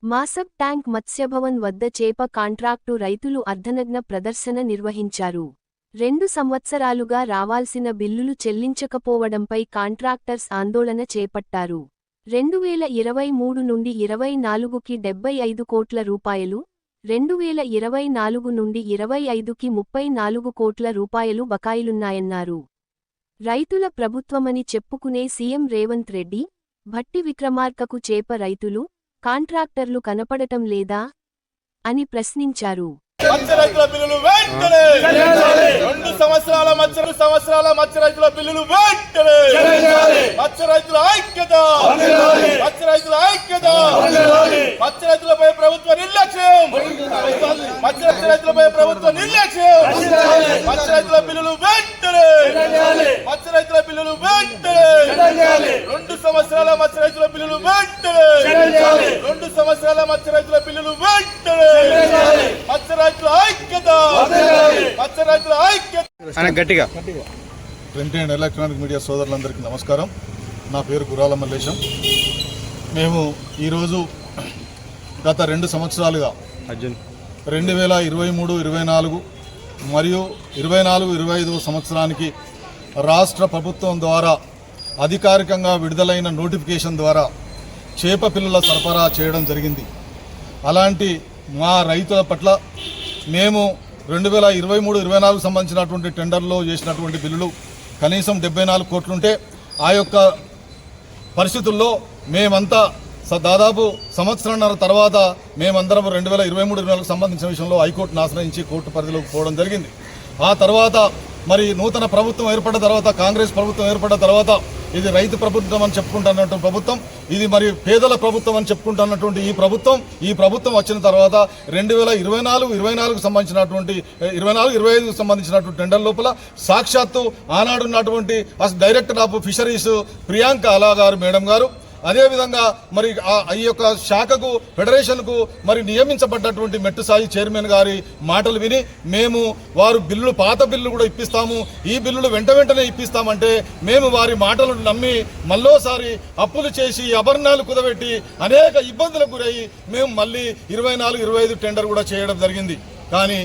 Masab tank మత్స్యభవన్ వద్ద చేప contract రైతులు అర్ధనగ్న ప్రదర్శన నిర్వహించారు. 2 సంవత్సరాలుగా రావాల్సిన బిల్లులు చెల్లించకపోవడంపై కాంట్రాక్టర్స్ ఆందోళన చేపట్టారు. 2023 నుండి 24కి 75 కోట్ల రూపాయలు, 2024 నుండి 25కి 34 కోట్ల రూపాయలు బకాయిలున్నాయన్నారు. రైతుల ప్రభుత్వమని చెప్పుకునే సీఎం రేవంత్ రెడ్డి, భట్టి విక్రమార్కకు చేప రైతులు, కాంట్రాక్టర్లు కనపడటం లేదా అని ప్రశ్నించారు. మత్స్య రైతుల బిల్లులు వెంటనే 2 సంవత్సరాల మత్స్య రైతుల బిల్లులు వెంటనే మత్స్య రైతుల ఐక్యత మత్స్య రైతులపై ప్రభుత్వ నిర్లక్ష్యం మత్స్య రైతులపై ప్రభుత్వ నిర్లక్ష్యం మత్స్య రైతుల బిల్లులు వెంటనే మత్స్య రైతుల బిల్లులు వెంటనే 2 సంవత్సరాల మత్స్య రైతుల బిల్లులు వెంటనే 2 సంవత్సరాల మత్స్య రైతుల బిల్లులు వెంటనే ప్రింట్ అండ్ ఎలక్ట్రానిక్ మీడియా సోదరులందరికీ నమస్కారం. నా పేరు గురాల మల్లేశం. మేము ఈరోజు గత 2 సంవత్సరాలుగా 2023-24 మరియు 24-25 సంవత్సరానికి రాష్ట్ర ప్రభుత్వం ద్వారా అధికారికంగా విడుదలైన నోటిఫికేషన్ ద్వారా చేప పిల్లల సరఫరా చేయడం జరిగింది. అలాంటి మా రైతుల పట్ల మేము 2023-24 సంబంధించినటువంటి టెండర్లో చేసినటువంటి బిల్లులు కనీసం 74 కోట్లుంటే ఆ యొక్క పరిస్థితుల్లో మేమంతా దాదాపు సంవత్సరంన్నర తర్వాత మేమందరం 2023-24 సంబంధించిన విషయంలో హైకోర్టును ఆశ్రయించి కోర్టు పరిధిలోకి పోవడం జరిగింది. ఆ తర్వాత మరి నూతన ప్రభుత్వం ఏర్పడ్డ తర్వాత, కాంగ్రెస్ ప్రభుత్వం ఏర్పడ్డ తర్వాత ఇది రైతు ప్రభుత్వం అని చెప్పుకుంటున్నటువంటి ప్రభుత్వం, ఇది మరి పేదల ప్రభుత్వం అని చెప్పుకుంటున్నటువంటి ఈ ప్రభుత్వం వచ్చిన తర్వాత 2024-25 సంబంధించినటువంటి 24-25 సంబంధించినటువంటి టెండర్ లోపల సాక్షాత్తు ఆనాడున్నటువంటి డైరెక్టర్ ఆఫ్ ఫిషరీస్ ప్రియాంక అలా గారు మేడం గారు, అదేవిధంగా మరి ఈ యొక్క శాఖకు ఫెడరేషన్కు మరి నియమించబడ్డటువంటి మెట్టుసాయి చైర్మన్ గారి మాటలు విని మేము వారు బిల్లులు పాత బిల్లులు కూడా ఇప్పిస్తాము, ఈ బిల్లులు వెంటనే ఇప్పిస్తామంటే మేము వారి మాటలను నమ్మి మళ్ళోసారి అప్పులు చేసి అభరణాలు కుదబెట్టి అనేక ఇబ్బందులకు గురయ్యి మేము మళ్ళీ 24-25 టెండర్ కూడా చేయడం జరిగింది. కానీ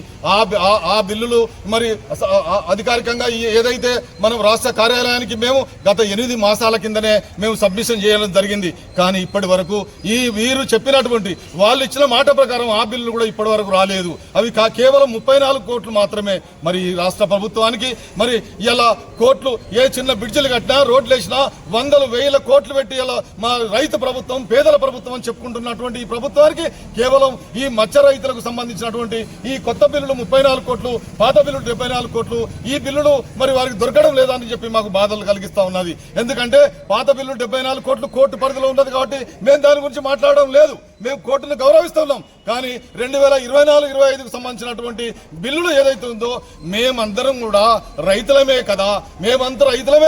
ఆ బిల్లులు మరి అధికారికంగా ఏదైతే మనం రాష్ట్ర కార్యాలయానికి మేము గత 8 మాసాల కిందనే మేము సబ్మిషన్ చేయడం జరిగింది. కానీ ఇప్పటి వరకు వీరు చెప్పినటువంటి వాళ్ళు ఇచ్చిన మాట ప్రకారం ఆ బిల్లులు కూడా ఇప్పటి వరకు రాలేదు. అవి కేవలం 34 కోట్లు మాత్రమే. మరి రాష్ట్ర ప్రభుత్వానికి మరి ఇలా కోట్లు ఏ చిన్న బ్రిడ్జిలు కట్టినా, రోడ్లు వేసినా 100,000 కోట్లు పెట్టి ఇలా మా రైతు ప్రభుత్వం, పేదల ప్రభుత్వం అని చెప్పుకుంటున్నటువంటి ఈ ప్రభుత్వానికి కేవలం ఈ మత్స్య రైతులకు సంబంధించినటువంటి ఈ కొత్త బిల్లులు 34 కోట్లు, పాత బిల్లులు 74 కోట్లు, ఈ బిల్లులు మరి వారికి దొరకడం లేదని చెప్పి మాకు బాధలు కలిగిస్తా ఉన్నది. ఎందుకంటే పాత బిల్లులు 74 కోట్లు కోర్టు పరిధిలో ఉన్నది కాబట్టి మేము దాని గురించి మాట్లాడడం లేదు, మేము కోర్టును గౌరవిస్తున్నాం. కానీ 2024-25 సంబంధించినటువంటి బిల్లులు ఏదైతే ఉందో మేమందరం కూడా రైతులమే కదా, మేమంతా రైతులమే.